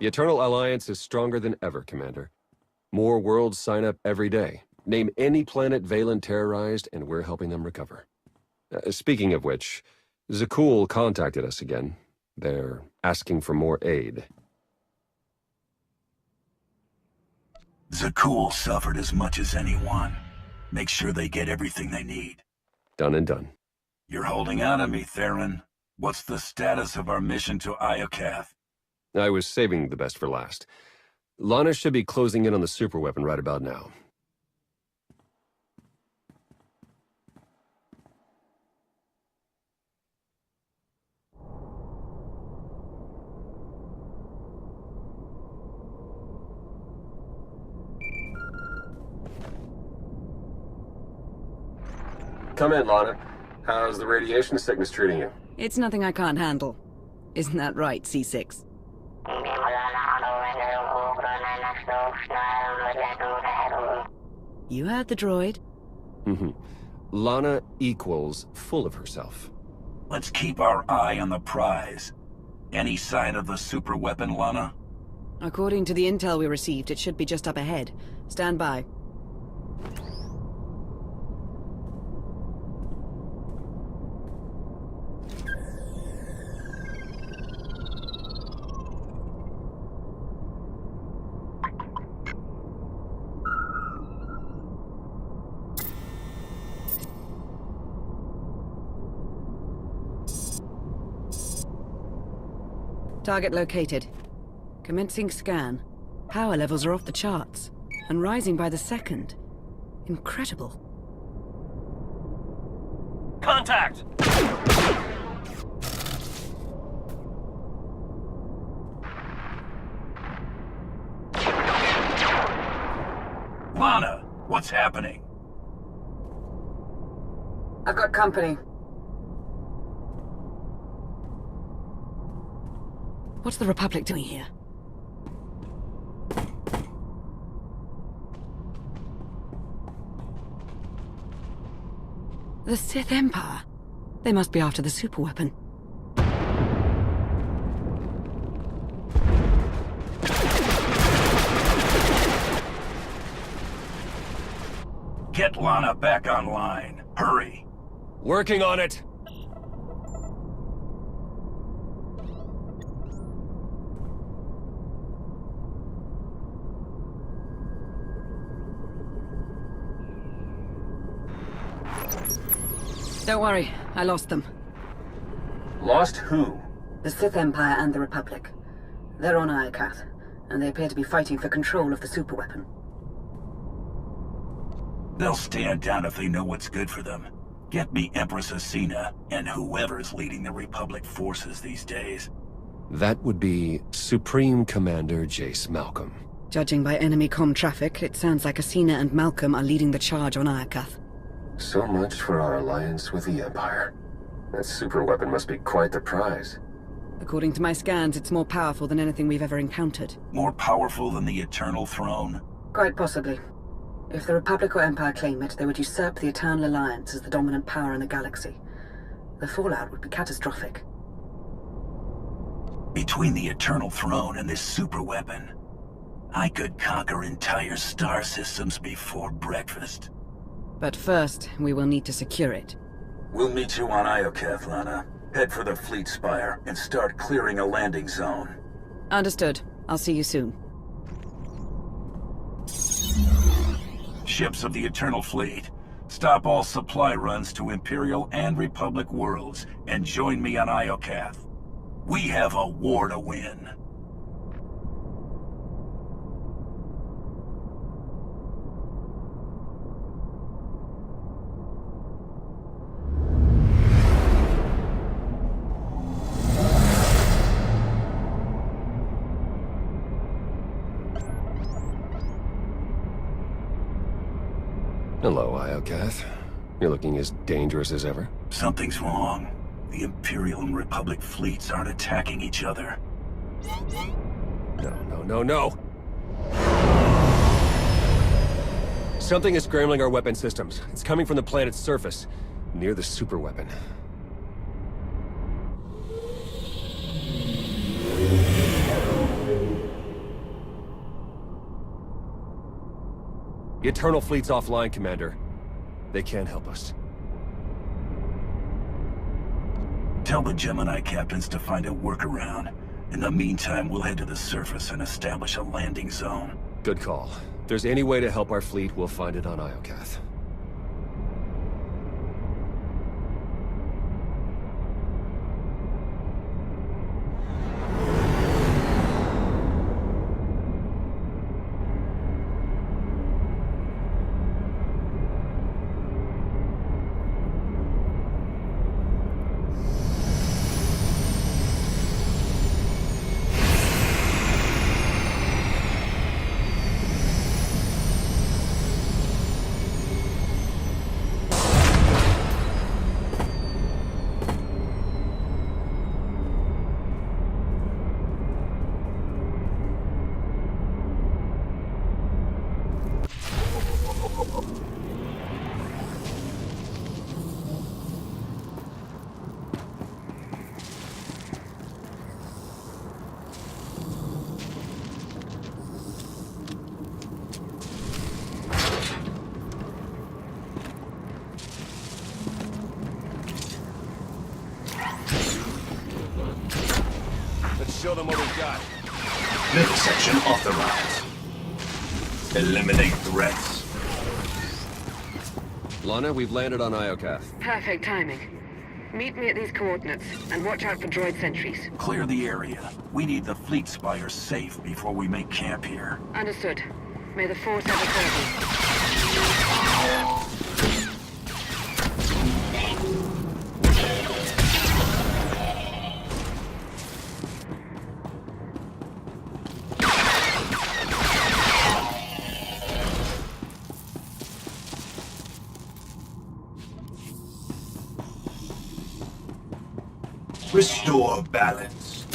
The Eternal Alliance is stronger than ever, Commander. More worlds sign up every day. Name any planet Valen terrorized, and we're helping them recover. Speaking of which, Zakul contacted us again. They're asking for more aid. Zakul suffered as much as anyone. Make sure they get everything they need. Done and done. You're holding out on me, Theron. What's the status of our mission to Iokath? I was saving the best for last. Lana should be closing in on the superweapon right about now. Come in, Lana. How's the radiation sickness treating you? It's nothing I can't handle. Isn't that right, C6? You heard the droid. Lana equals full of herself. Let's keep our eye on the prize. Any sign of the super weapon, Lana? According to the intel we received, it should be just up ahead. Stand by. Target located. Commencing scan. Power levels are off the charts, and rising by the second. Incredible. Contact! Lana, what's happening? I've got company. What's the Republic doing here? The Sith Empire? They must be after the superweapon. Get Lana back online. Hurry. Working on it! Don't worry, I lost them. Lost who? The Sith Empire and the Republic. They're on Iokath, and they appear to be fighting for control of the superweapon. They'll stand down if they know what's good for them. Get me Empress Asina and whoever's leading the Republic forces these days. That would be Supreme Commander Jace Malcolm. Judging by enemy comm traffic, it sounds like Asina and Malcolm are leading the charge on Iokath. So much for our alliance with the Empire. That superweapon must be quite the prize. According to my scans, it's more powerful than anything we've ever encountered. More powerful than the Eternal Throne? Quite possibly. If the Republic or Empire claim it, they would usurp the Eternal Alliance as the dominant power in the galaxy. The fallout would be catastrophic. Between the Eternal Throne and this superweapon, I could conquer entire star systems before breakfast. But first, we will need to secure it. We'll meet you on Iokath, Lana. Head for the fleet spire and start clearing a landing zone. Understood. I'll see you soon. Ships of the Eternal Fleet, stop all supply runs to Imperial and Republic worlds and join me on Iokath. We have a war to win. Hello, Iokath. You're looking as dangerous as ever. Something's wrong. The Imperial and Republic fleets aren't attacking each other. No. Something is scrambling our weapon systems. It's coming from the planet's surface, near the superweapon. The Eternal Fleet's offline, Commander. They can't help us. Tell the Gemini captains to find a workaround. In the meantime, we'll head to the surface and establish a landing zone. Good call. If there's any way to help our fleet, we'll find it on Iokath. Let's show them what we've got. Middle section authorized. Eliminate threats. Lana, we've landed on Iokath. Perfect timing. Meet me at these coordinates, and watch out for droid sentries. Clear the area. We need the fleet spire safe before we make camp here. Understood. May the Force ever serve you. Restore balance.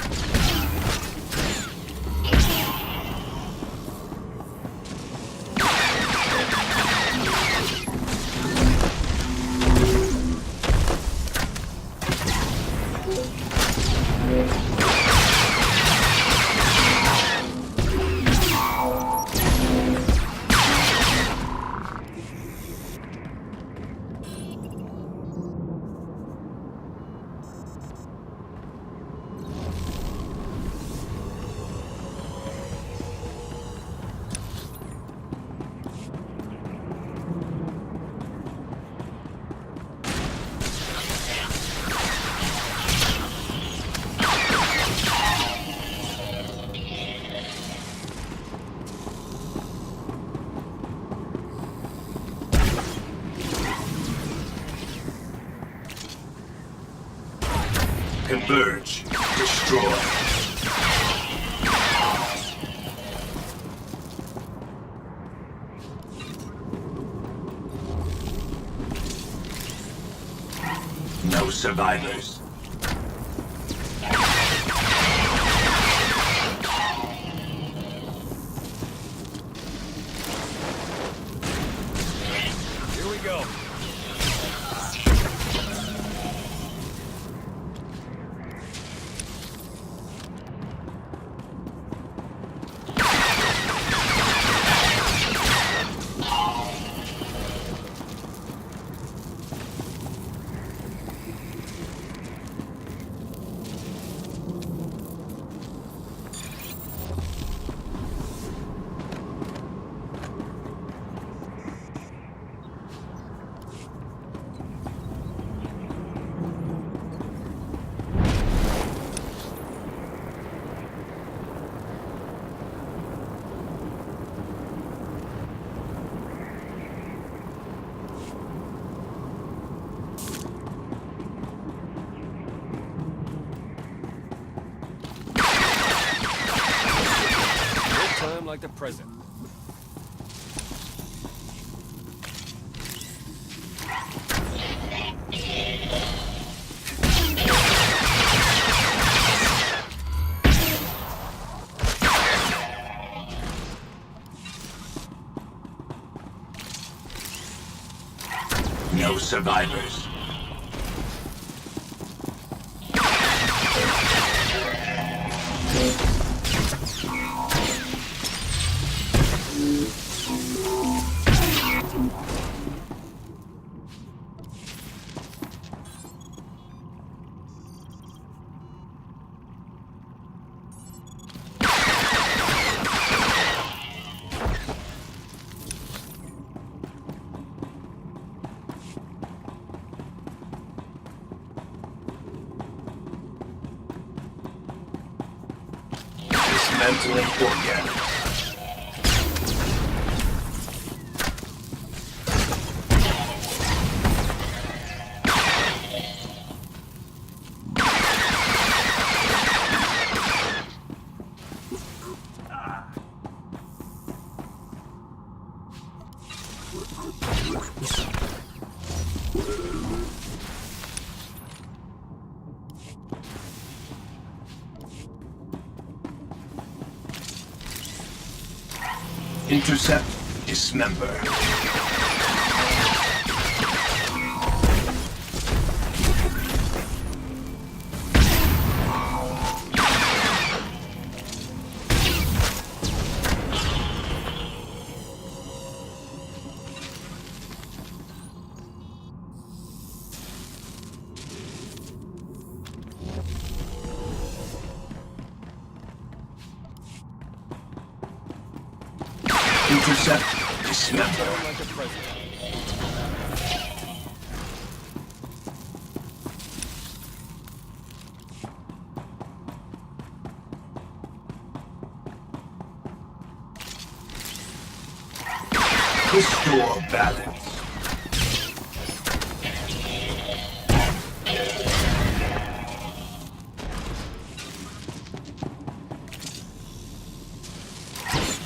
Converge. Destroy. No survivors. Here we go. Like the present. No survivors. dismantling organs. Intercept, dismember. Intercept, dismember. Restore balance.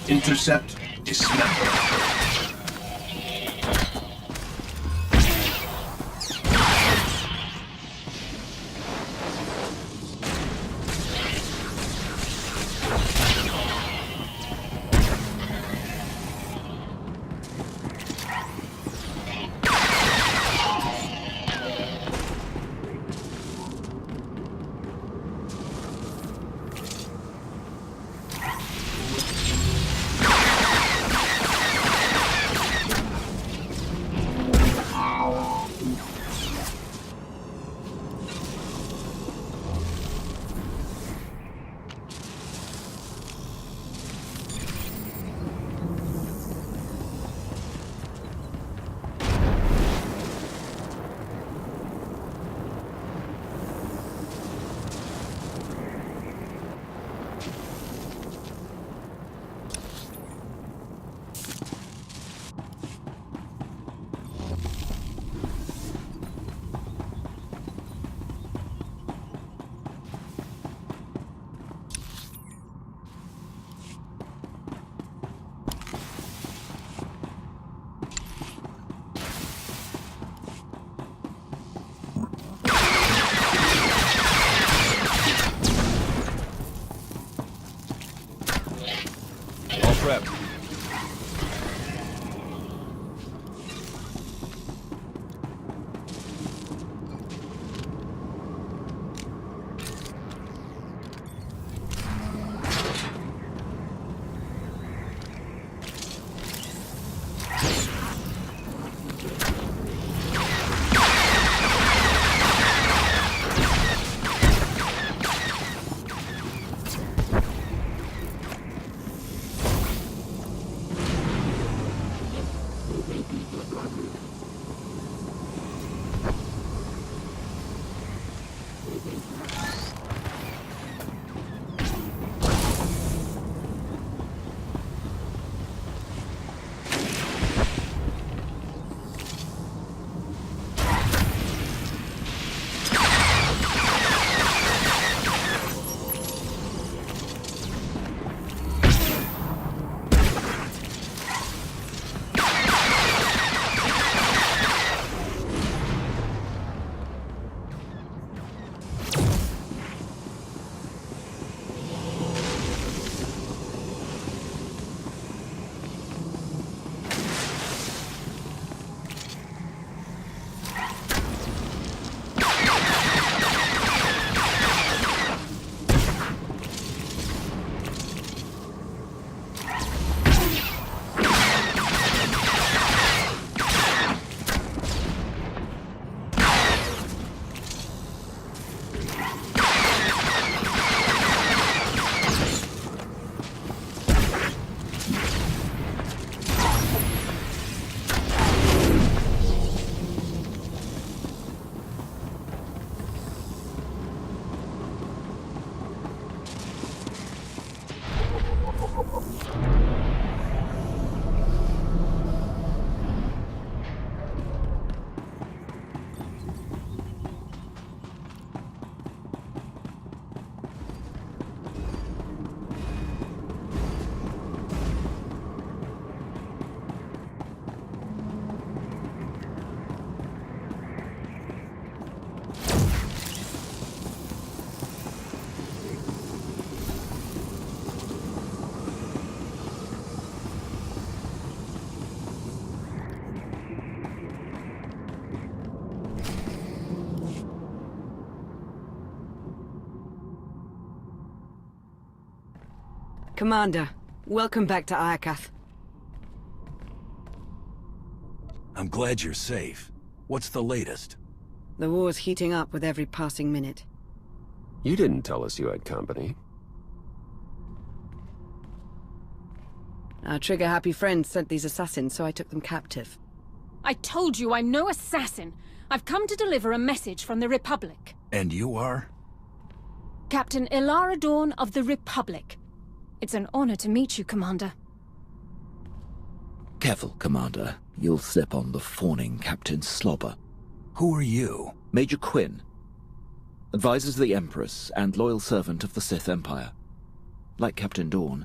Intercept, dismember. Prep. Commander, welcome back to Iokath. I'm glad you're safe. What's the latest? The war's heating up with every passing minute. You didn't tell us you had company. Our trigger-happy friends sent these assassins, so I took them captive. I told you I'm no assassin. I've come to deliver a message from the Republic. And you are? Captain Ilara Dawn of the Republic. It's an honor to meet you, Commander. Careful, Commander. You'll slip on the fawning Captain Slobber. Who are you? Major Quinn. Advisor to the Empress and loyal servant of the Sith Empire. Like Captain Dawn,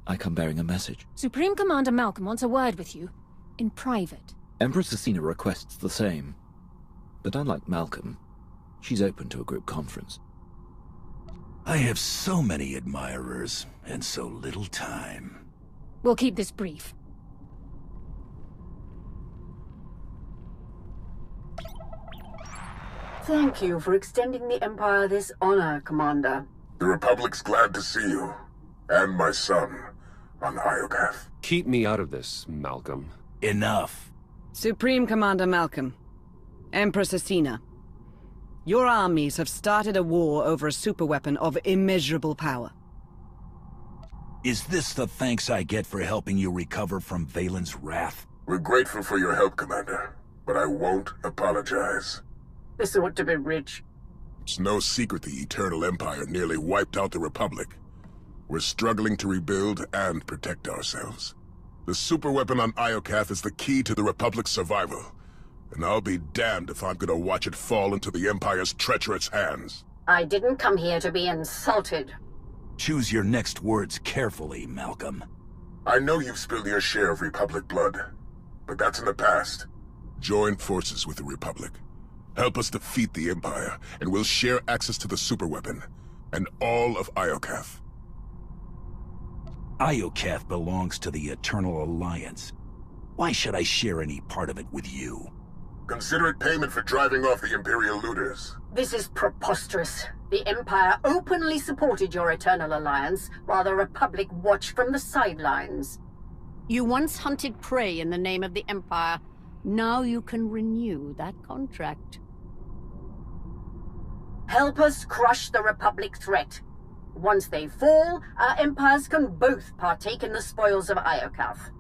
I come bearing a message. Supreme Commander Malcolm wants a word with you. In private. Empress Asina requests the same. But unlike Malcolm, she's open to a group conference. I have so many admirers, and so little time. We'll keep this brief. Thank you for extending the Empire this honor, Commander. The Republic's glad to see you, and my son, on Iokath. Keep me out of this, Malcolm. Enough. Supreme Commander Malcolm, Empress Asina, your armies have started a war over a superweapon of immeasurable power. Is this the thanks I get for helping you recover from Valen's wrath? We're grateful for your help, Commander, but I won't apologize. This ought to be rich. It's no secret the Eternal Empire nearly wiped out the Republic. We're struggling to rebuild and protect ourselves. The superweapon on Iokath is the key to the Republic's survival, and I'll be damned if I'm gonna watch it fall into the Empire's treacherous hands. I didn't come here to be insulted. Choose your next words carefully, Malcolm. I know you've spilled your share of Republic blood, but that's in the past. Join forces with the Republic. Help us defeat the Empire, and we'll share access to the superweapon, and all of Iokath. Iokath belongs to the Eternal Alliance. Why should I share any part of it with you? Consider it payment for driving off the Imperial looters. This is preposterous. The Empire openly supported your Eternal Alliance, while the Republic watched from the sidelines. You once hunted prey in the name of the Empire. Now you can renew that contract. Help us crush the Republic threat. Once they fall, our empires can both partake in the spoils of Iokath.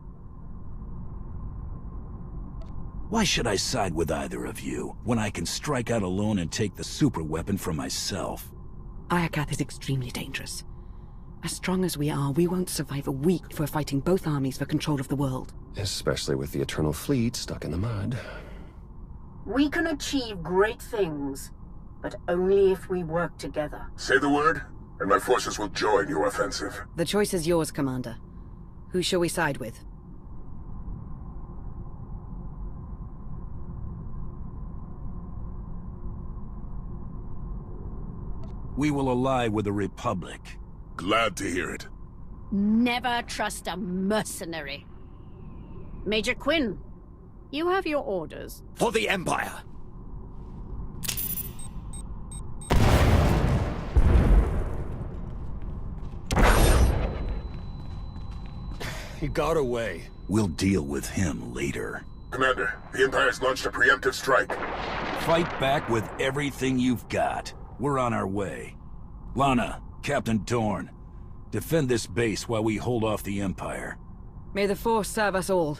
Why should I side with either of you, when I can strike out alone and take the superweapon for myself? Iokath is extremely dangerous. As strong as we are, we won't survive a week if we're fighting both armies for control of the world. Especially with the Eternal Fleet stuck in the mud. We can achieve great things, but only if we work together. Say the word, and my forces will join your offensive. The choice is yours, Commander. Who shall we side with? We will ally with the Republic. Glad to hear it. Never trust a mercenary. Major Quinn, you have your orders. For the Empire! He got away. We'll deal with him later. Commander, the Empire's launched a preemptive strike. Fight back with everything you've got. We're on our way. Lana, Captain Dorn, defend this base while we hold off the Empire. May the Force serve us all.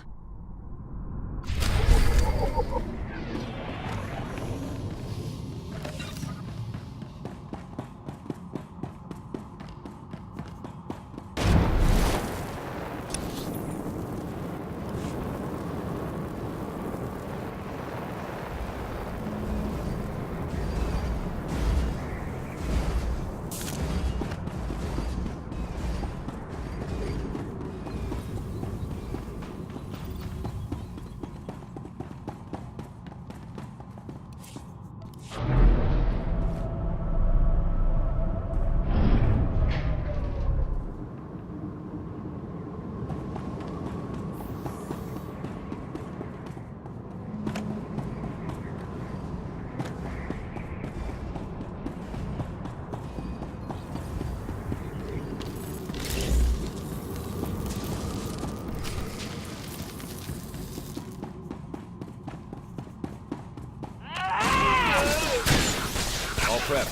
prep.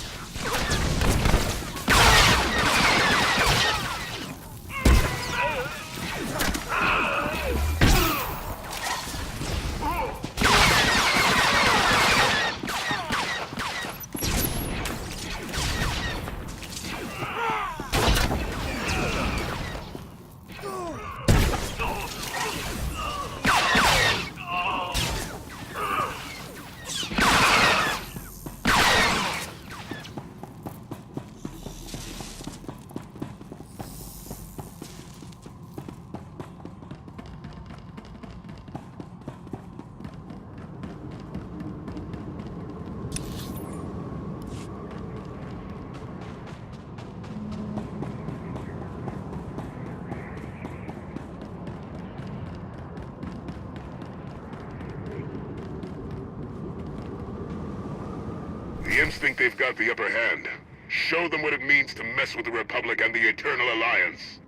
The Imps think they've got the upper hand. Show them what it means to mess with the Republic and the Eternal Alliance.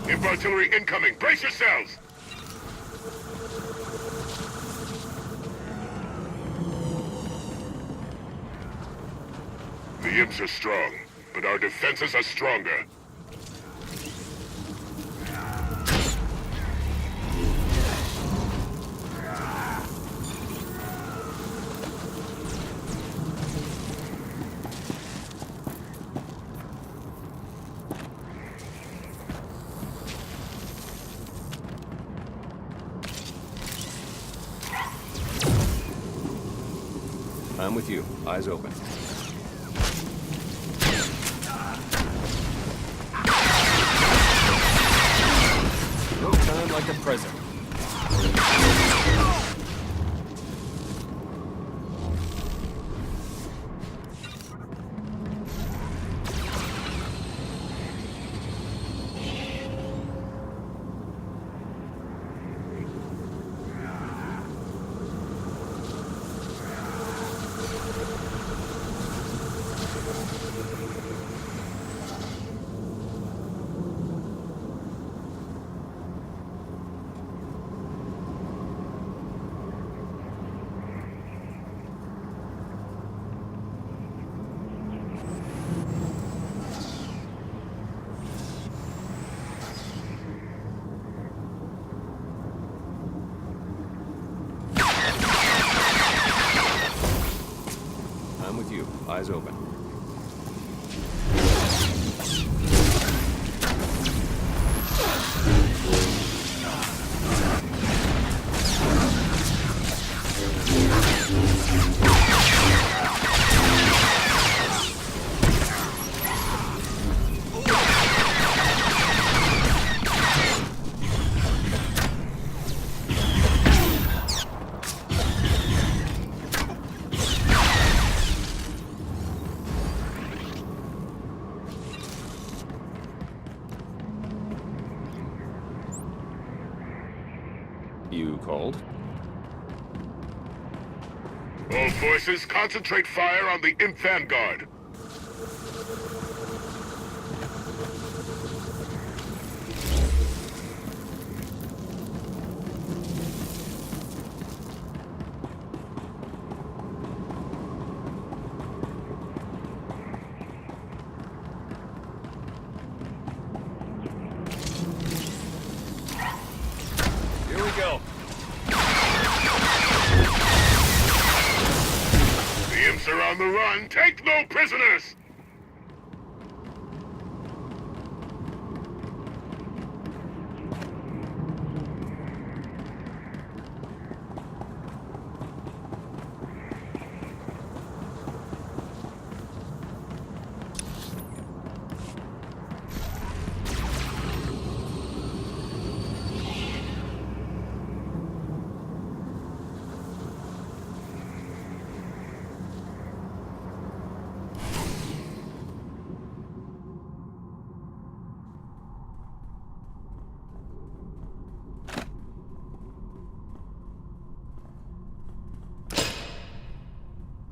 Imp artillery incoming! Brace yourselves! The Imps are strong, but our defenses are stronger. I'm with you. Eyes open. No time like the present. Eyes open. You called? All forces, concentrate fire on the Imp Vanguard. run. Take no prisoners!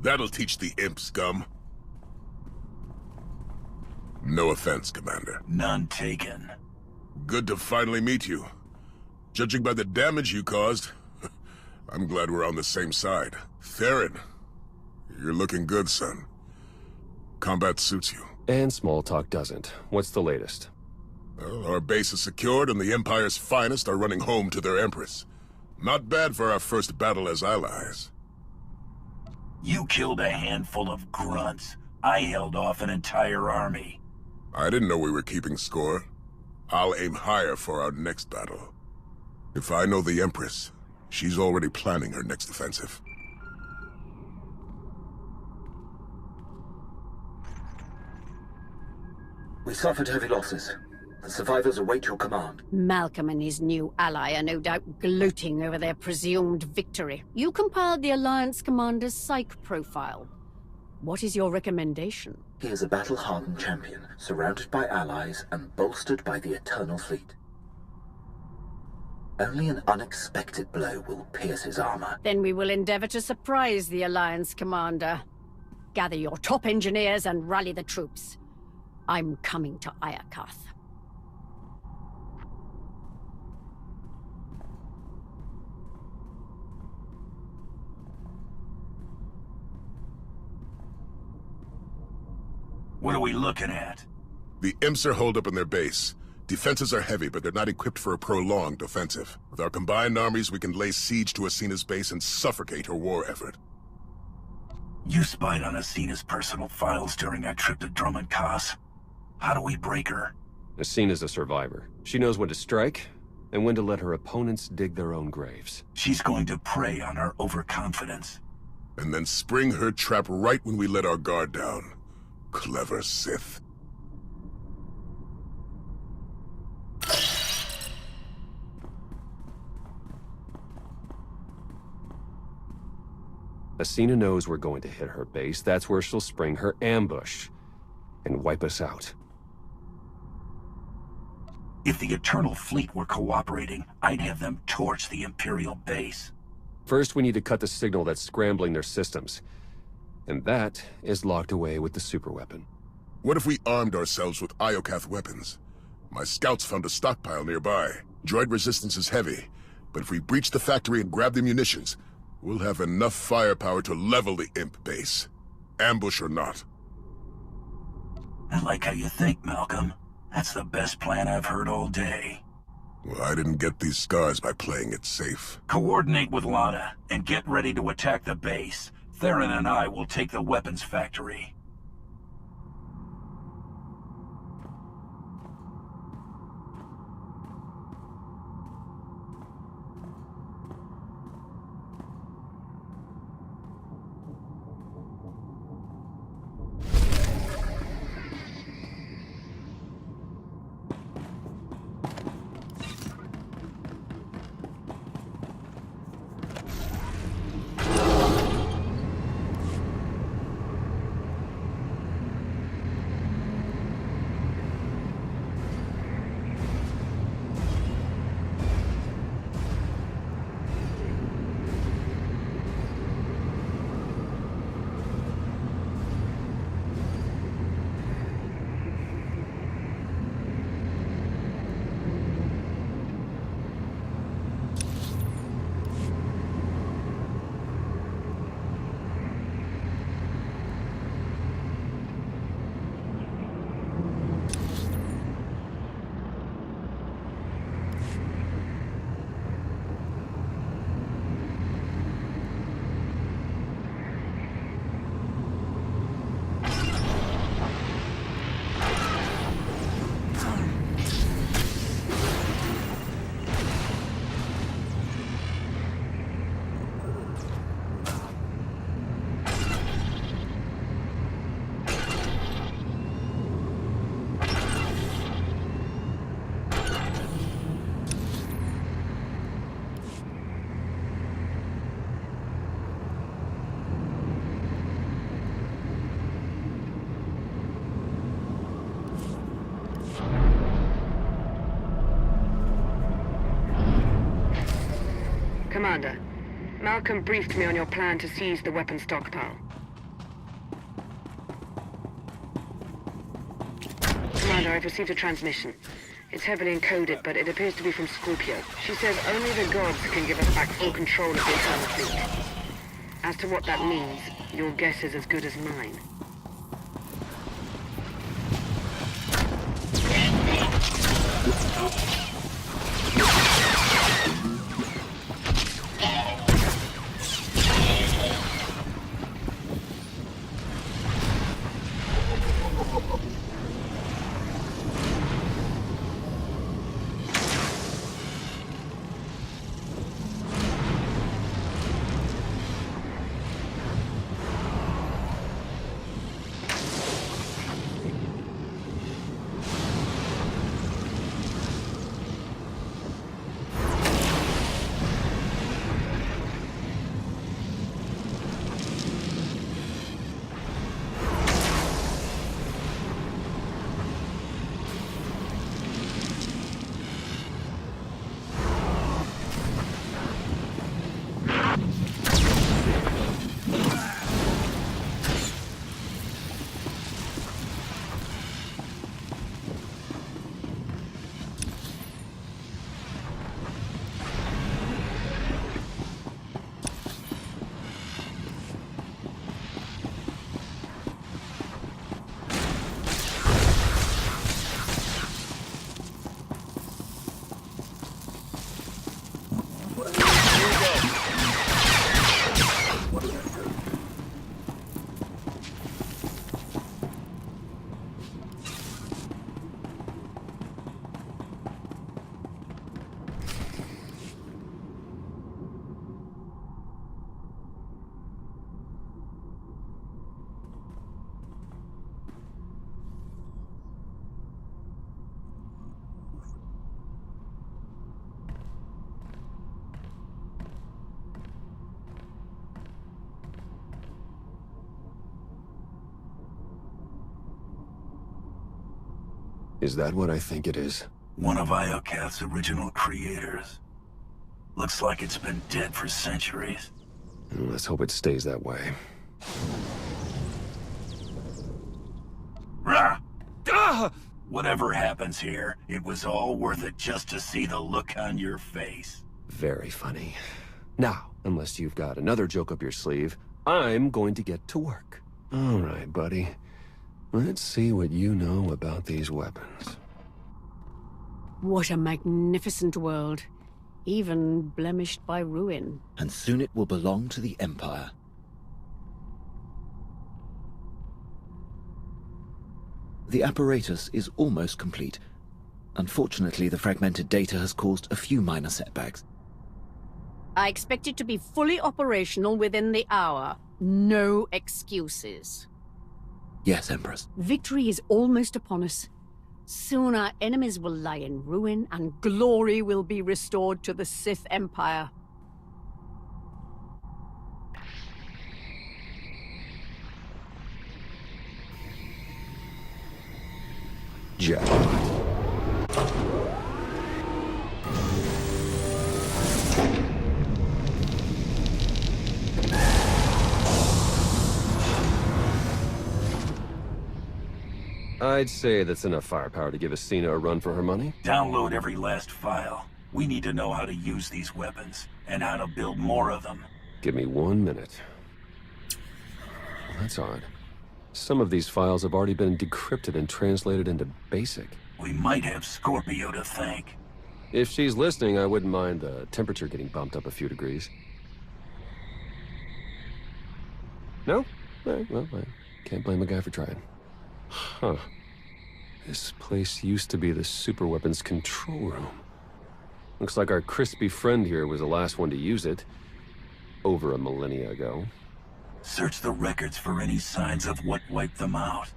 That'll teach the imp scum. No offense, Commander. None taken. Good to finally meet you. Judging by the damage you caused, I'm glad we're on the same side. Theron, you're looking good, son. Combat suits you. And small talk doesn't. What's the latest? Well, our base is secured and the Empire's finest are running home to their Empress. Not bad for our first battle as allies. You killed a handful of grunts. I held off an entire army. I didn't know we were keeping score. I'll aim higher for our next battle. If I know the Empress, she's already planning her next offensive. We suffered heavy losses. The survivors await your command. Malcolm and his new ally are no doubt gloating over their presumed victory. You compiled the Alliance commander's psych profile. What is your recommendation? He is a battle-hardened champion, surrounded by allies and bolstered by the Eternal Fleet. Only an unexpected blow will pierce his armor. Then we will endeavor to surprise the Alliance commander. Gather your top engineers and rally the troops. I'm coming to Iokath. What are we looking at? The imps are holed up in their base. Defenses are heavy, but they're not equipped for a prolonged offensive. With our combined armies, we can lay siege to Asina's base and suffocate her war effort. You spied on Asina's personal files during our trip to Drummond Kaas. How do we break her? Asina's a survivor. She knows when to strike, and when to let her opponents dig their own graves. She's going to prey on our overconfidence. And then spring her trap right when we let our guard down. Clever Sith. Asina knows we're going to hit her base. That's where she'll spring her ambush and wipe us out. If the Eternal Fleet were cooperating, I'd have them torch the Imperial base. First, we need to cut the signal that's scrambling their systems. And that is locked away with the superweapon. What if we armed ourselves with Iokath weapons? My scouts found a stockpile nearby. Droid resistance is heavy, but if we breach the factory and grab the munitions, we'll have enough firepower to level the imp base. Ambush or not. I like how you think, Malcolm. That's the best plan I've heard all day. Well, I didn't get these scars by playing it safe. Coordinate with Lana, and get ready to attack the base. Theron and I will take the weapons factory. Commander, Malcolm briefed me on your plan to seize the weapon stockpile. Commander, I've received a transmission. It's heavily encoded, but it appears to be from Scorpio. She says only the gods can give us back full control of the Eternal Fleet. As to what that means, your guess is as good as mine. Is that what I think it is? One of Iokath's original creators. Looks like it's been dead for centuries. Let's hope it stays that way. Rah! Whatever happens here, it was all worth it just to see the look on your face. Very funny. Now, unless you've got another joke up your sleeve, I'm going to get to work. All right, buddy. Let's see what you know about these weapons. What a magnificent world. Even blemished by ruin. And soon it will belong to the Empire. The apparatus is almost complete. Unfortunately, the fragmented data has caused a few minor setbacks. I expect it to be fully operational within the hour. No excuses. Yes, Empress. Victory is almost upon us. Soon our enemies will lie in ruin, and glory will be restored to the Sith Empire. Jackpot. I'd say that's enough firepower to give Asina a run for her money. Download every last file. We need to know how to use these weapons, and how to build more of them. Give me 1 minute. Well, that's odd. Some of these files have already been decrypted and translated into BASIC. We might have Scorpio to thank. If she's listening, I wouldn't mind the temperature getting bumped up a few degrees. No? All right, well, I can't blame a guy for trying. Huh. This place used to be the superweapons control room. Looks like our crispy friend here was the last one to use it. Over a millennia ago. Search the records for any signs of what wiped them out.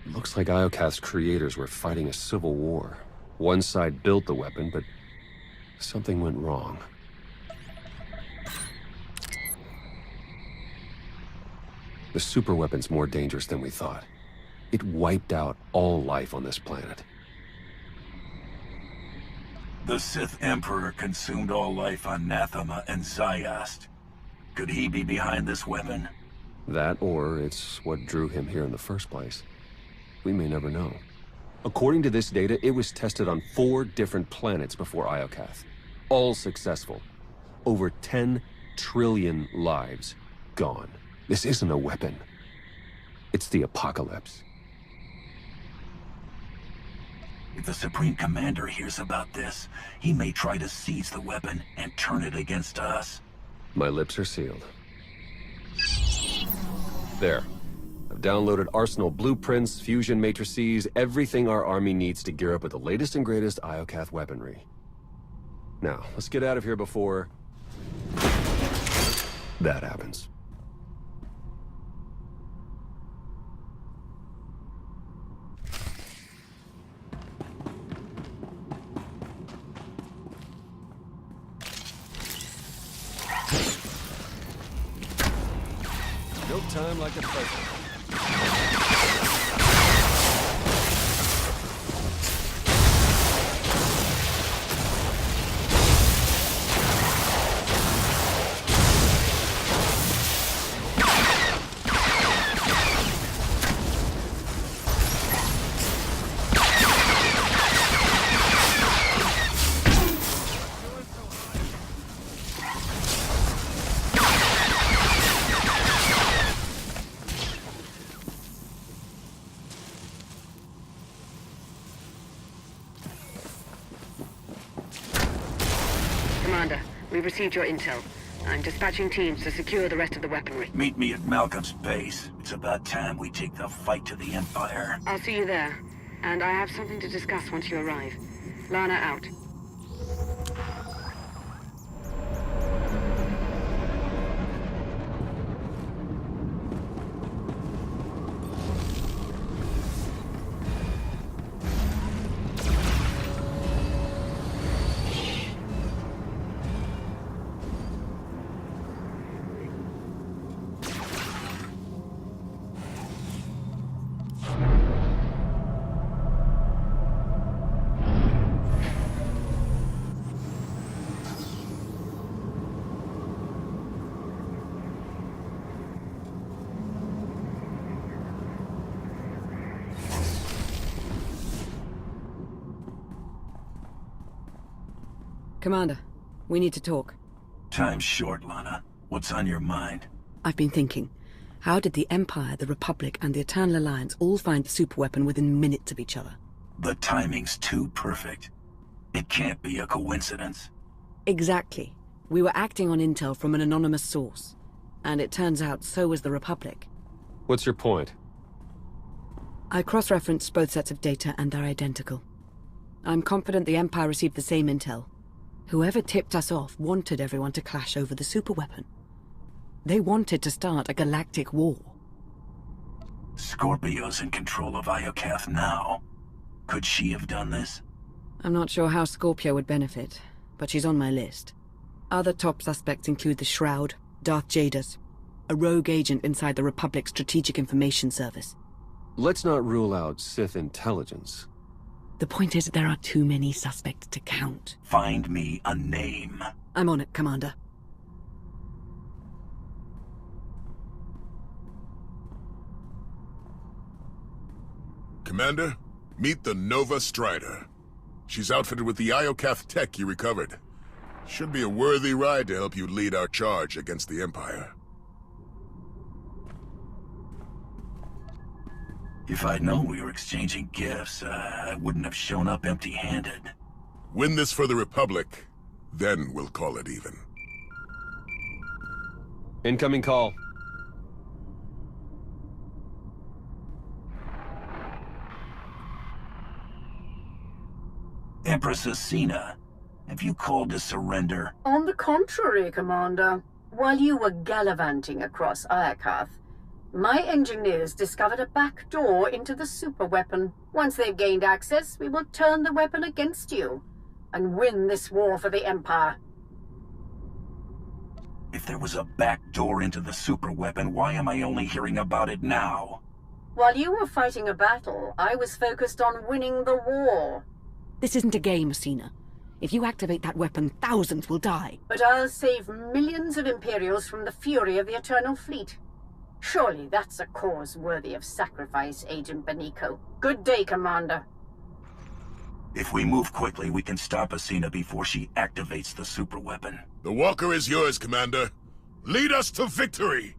Looks like Iokath's creators were fighting a civil war. One side built the weapon, but something went wrong. The superweapon's more dangerous than we thought. It wiped out all life on this planet. The Sith Emperor consumed all life on Nathema and Zayast. Could he be behind this weapon? That, or it's what drew him here in the first place. We may never know. According to this data, it was tested on 4 different planets before Iokath. All successful. Over 10 trillion lives gone. This isn't a weapon. It's the apocalypse. If the Supreme Commander hears about this, he may try to seize the weapon and turn it against us. My lips are sealed. There. I've downloaded Arsenal blueprints, fusion matrices, everything our army needs to gear up with the latest and greatest Iokath weaponry. Now, let's get out of here before... that happens. No time like the present. Commander, we've received your intel. I'm dispatching teams to secure the rest of the weaponry. Meet me at Malcolm's base. It's about time we take the fight to the Empire. I'll see you there. And I have something to discuss once you arrive. Lana out. Commander, we need to talk. Time's short, Lana. What's on your mind? I've been thinking. How did the Empire, the Republic, and the Eternal Alliance all find the superweapon within minutes of each other? The timing's too perfect. It can't be a coincidence. Exactly. We were acting on intel from an anonymous source. And it turns out so was the Republic. What's your point? I cross-referenced both sets of data and they're identical. I'm confident the Empire received the same intel. Whoever tipped us off wanted everyone to clash over the superweapon. They wanted to start a galactic war. Scorpio's in control of Iokath now. Could she have done this? I'm not sure how Scorpio would benefit, but she's on my list. Other top suspects include the Shroud, Darth Jadus, a rogue agent inside the Republic's Strategic Information Service. Let's not rule out Sith intelligence. The point is there are too many suspects to count. Find me a name. I'm on it, Commander. Commander, meet the Nova Strider. She's outfitted with the Iokath tech you recovered. Should be a worthy ride to help you lead our charge against the Empire. If I'd known we were exchanging gifts, I wouldn't have shown up empty-handed. Win this for the Republic, then we'll call it even. Incoming call. Empress Asina, have you called to surrender? On the contrary, Commander. While you were gallivanting across Iokath, my engineers discovered a back door into the superweapon. Once they've gained access, we will turn the weapon against you and win this war for the Empire. If there was a back door into the superweapon, why am I only hearing about it now? While you were fighting a battle, I was focused on winning the war. This isn't a game, Asina. If you activate that weapon, thousands will die. But I'll save millions of Imperials from the fury of the Eternal Fleet. Surely that's a cause worthy of sacrifice, Agent Benico. Good day, Commander. If we move quickly, we can stop Asina before she activates the superweapon. The Walker is yours, Commander. Lead us to victory!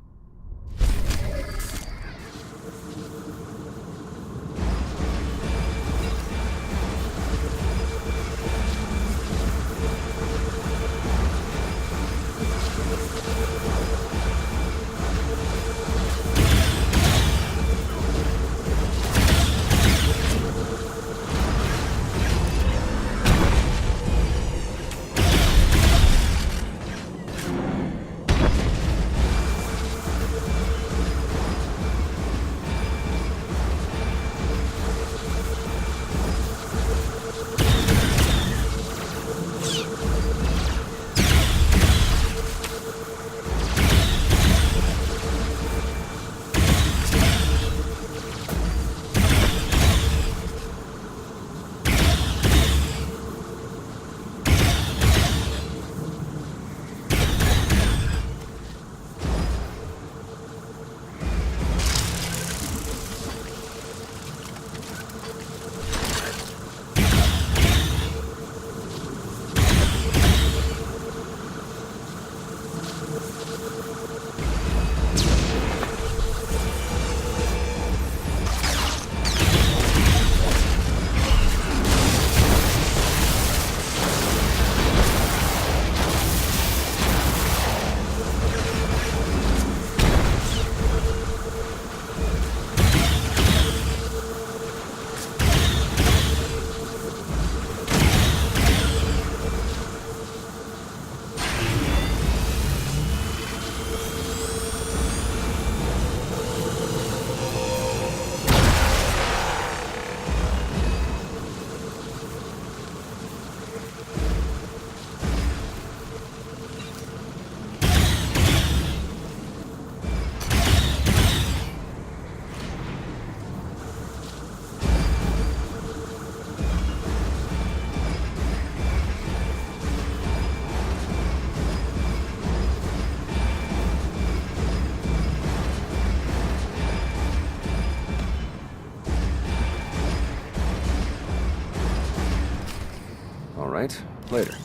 Right? Later.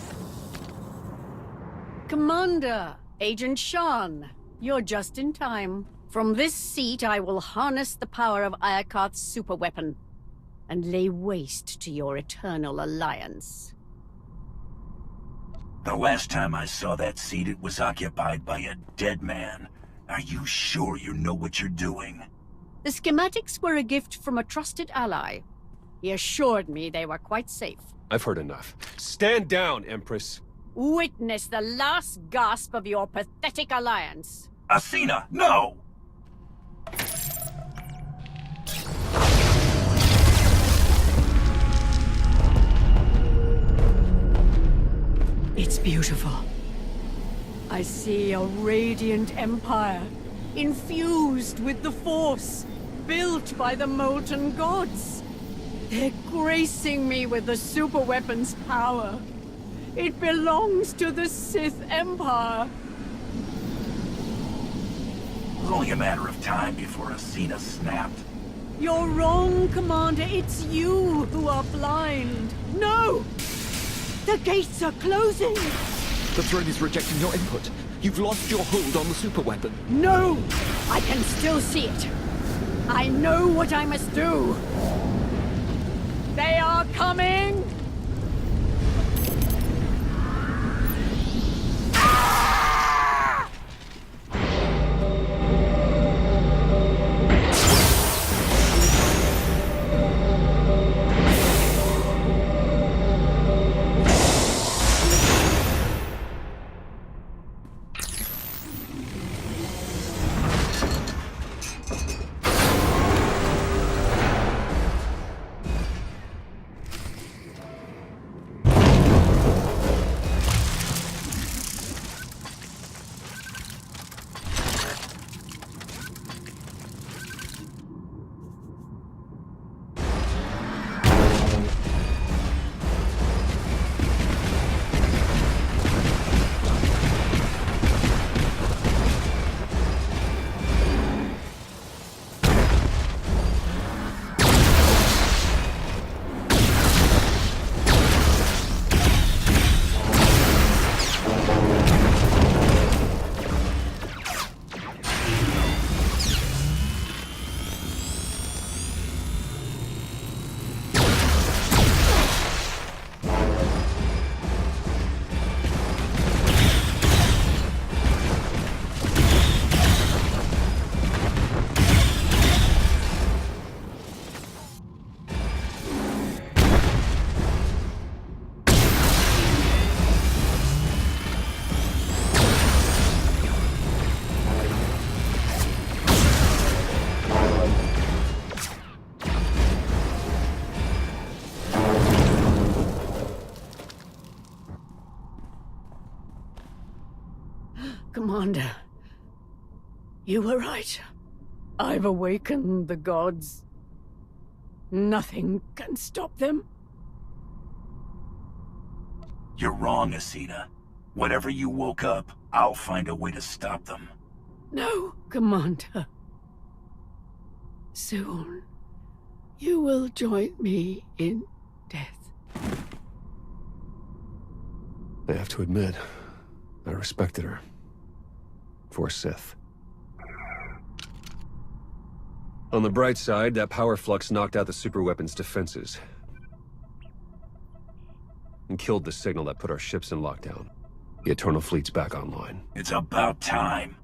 Commander, Agent Shan, you're just in time. From this seat, I will harness the power of Iokath's superweapon and lay waste to your eternal alliance. The last time I saw that seat, it was occupied by a dead man. Are you sure you know what you're doing? The schematics were a gift from a trusted ally. He assured me they were quite safe. I've heard enough. Stand down, Empress. Witness the last gasp of your pathetic alliance. Asina, no! It's beautiful. I see a radiant empire, infused with the Force, built by the molten gods. They're gracing me with the superweapon's power. It belongs to the Sith Empire. It was only a matter of time before Asina snapped. You're wrong, Commander. It's you who are blind. No! The gates are closing! The throne is rejecting your input. You've lost your hold on the superweapon. No! I can still see it. I know what I must do. They are coming! Commander, you were right. I've awakened the gods. Nothing can stop them. You're wrong, Asina. Whatever you woke up, I'll find a way to stop them. No, Commander. Soon, you will join me in death. I have to admit, I respected her. For Sith. On the bright side, that power flux knocked out the superweapon's defenses. And killed the signal that put our ships in lockdown. The Eternal Fleet's back online. It's about time.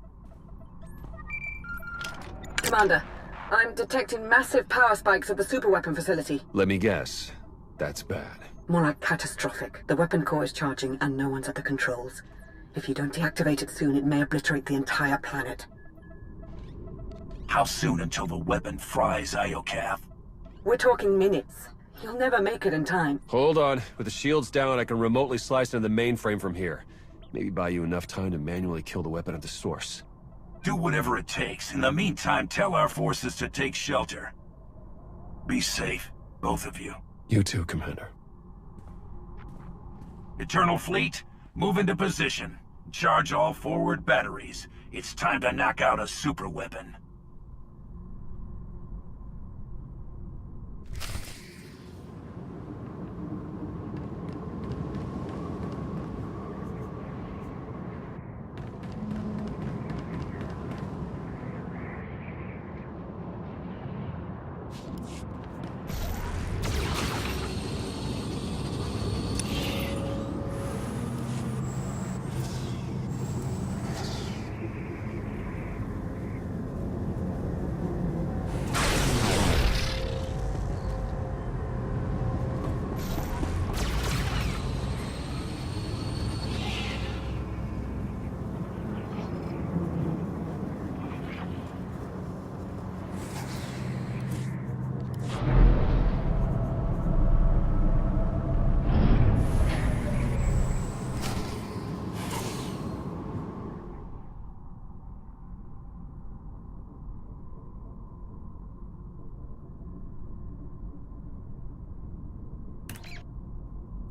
Commander, I'm detecting massive power spikes at the superweapon facility. Let me guess. That's bad. More like catastrophic. The weapon core is charging and no one's at the controls. If you don't deactivate it soon, it may obliterate the entire planet. How soon until the weapon fries Iokath? We're talking minutes. You'll never make it in time. Hold on. With the shields down, I can remotely slice into the mainframe from here. Maybe buy you enough time to manually kill the weapon at the source. Do whatever it takes. In the meantime, tell our forces to take shelter. Be safe, both of you. You too, Commander. Eternal Fleet, move into position. Charge all forward batteries. It's time to knock out a superweapon.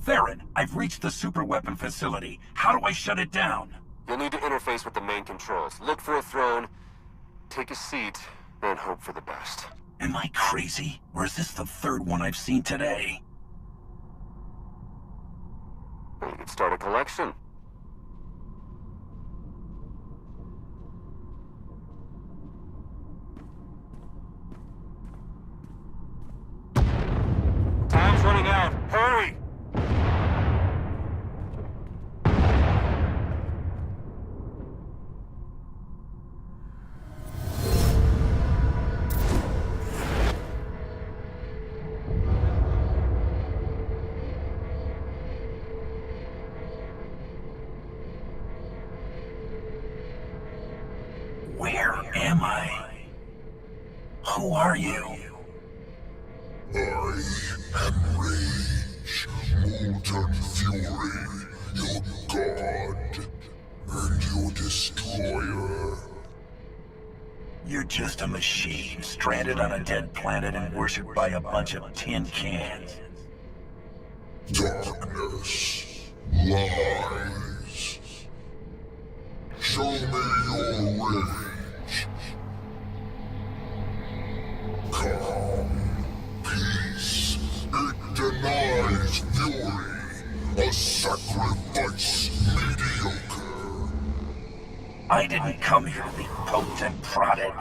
Theron, I've reached the superweapon facility. How do I shut it down? You'll need to interface with the main controls. Look for a throne, take a seat, and hope for the best. Am I crazy? Or is this the third one I've seen today? Well, you could start a collection. Time's running out. Hurry! Where am I? Who are you? I am Rage, Molten Fury, your god, and your destroyer. You're just a machine, stranded on a dead planet and worshipped by a bunch of tin cans. Darkness, lies. Show me your rage. Calm, peace. It denies fury. A sacrifice mediocre. I didn't come here to be poked and prodded.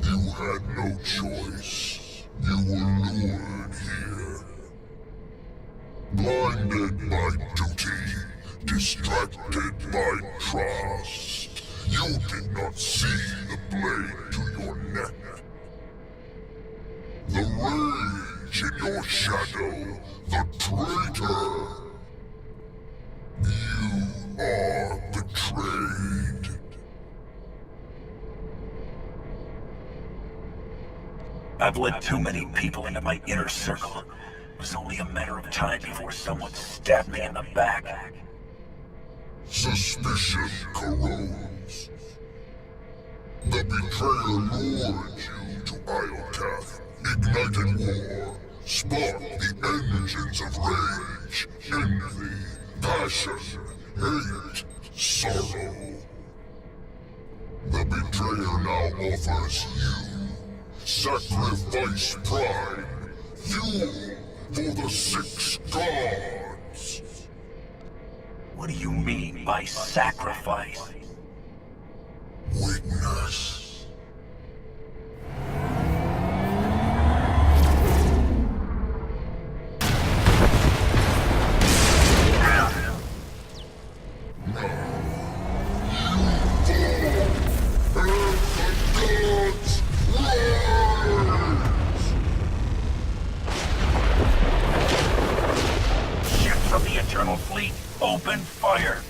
You had no choice. You were lured here. Blinded by duty, distracted by trust. You did not see the blade to your neck. The rage in your shadow, the traitor. You are betrayed. I've let too many people into my inner circle. It was only a matter of time before someone stabbed me in the back. Suspicion corrodes. The betrayer lured you to Iokath, ignited war, sparked the engines of rage, envy, passion, hate, sorrow. The betrayer now offers you sacrifice pride, fuel for the 6 gods. What do you mean by sacrifice? Witness. Ships of the Eternal Fleet, open fire!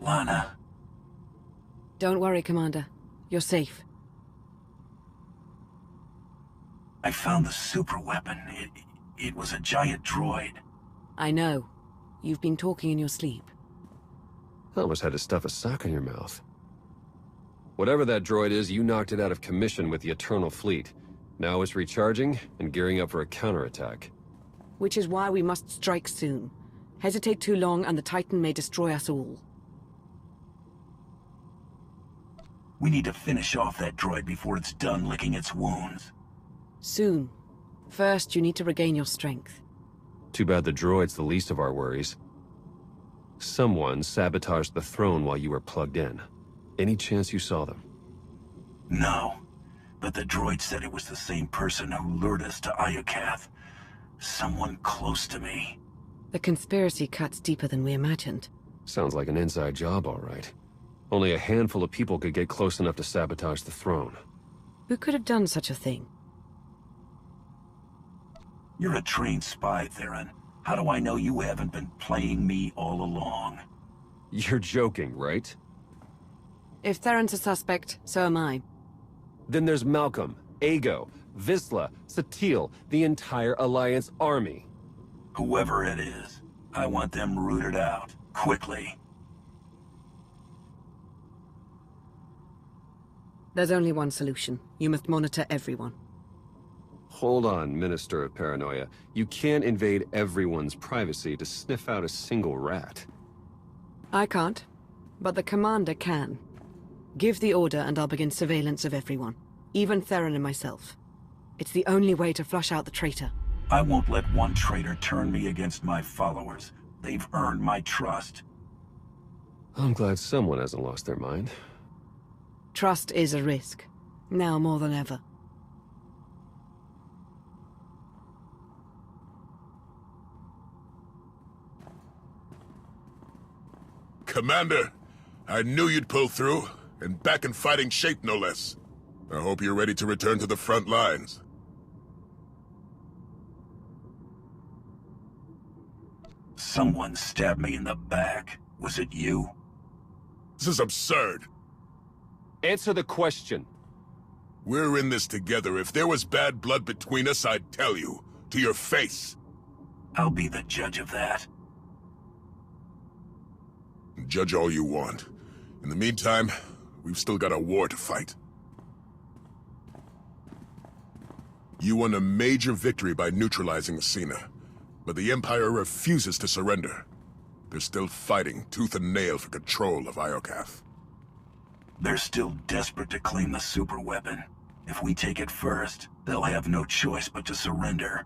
Lana. Don't worry, Commander. You're safe. I found the super weapon. It was a giant droid. I know. You've been talking in your sleep. Almost had to stuff a sock in your mouth. Whatever that droid is, you knocked it out of commission with the Eternal Fleet. Now it's recharging and gearing up for a counterattack. Which is why we must strike soon. Hesitate too long and the Titan may destroy us all. We need to finish off that droid before it's done licking its wounds. Soon. First, you need to regain your strength. Too bad the droid's the least of our worries. Someone sabotaged the throne while you were plugged in. Any chance you saw them? No. But the droid said it was the same person who lured us to Iokath. Someone close to me. The conspiracy cuts deeper than we imagined. Sounds like an inside job, all right. Only a handful of people could get close enough to sabotage the throne. Who could have done such a thing? You're a trained spy, Theron. How do I know you haven't been playing me all along? You're joking, right? If Theron's a suspect, so am I. Then there's Malcolm, Ago, Vizsla, Satil, the entire Alliance army. Whoever it is, I want them rooted out, quickly. There's only one solution. You must monitor everyone. Hold on, Minister of Paranoia. You can't invade everyone's privacy to sniff out a single rat. I can't, but the Commander can. Give the order and I'll begin surveillance of everyone, even Theron and myself. It's the only way to flush out the traitor. I won't let one traitor turn me against my followers. They've earned my trust. I'm glad someone hasn't lost their mind. Trust is a risk, now more than ever. Commander, I knew you'd pull through, and back in fighting shape no less. I hope you're ready to return to the front lines. Someone stabbed me in the back. Was it you? This is absurd. Answer the question. We're in this together. If there was bad blood between us, I'd tell you. To your face. I'll be the judge of that. Judge all you want. In the meantime, we've still got a war to fight. You won a major victory by neutralizing Athena, but the Empire refuses to surrender. They're still fighting tooth and nail for control of Iokath. They're still desperate to claim the super weapon. If we take it first, they'll have no choice but to surrender.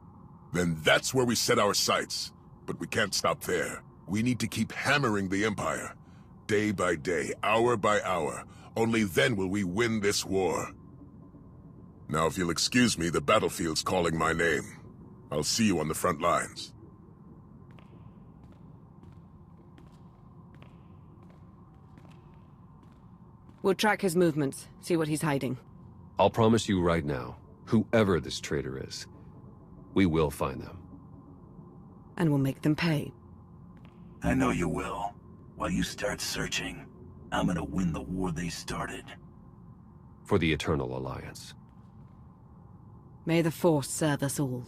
Then that's where we set our sights. But we can't stop there. We need to keep hammering the Empire. Day by day, hour by hour. Only then will we win this war. Now, if you'll excuse me, the battlefield's calling my name. I'll see you on the front lines. We'll track his movements, see what he's hiding. I'll promise you right now, whoever this traitor is, we will find them. And we'll make them pay. I know you will. While you start searching, I'm gonna win the war they started. For the Eternal Alliance. May the Force serve us all.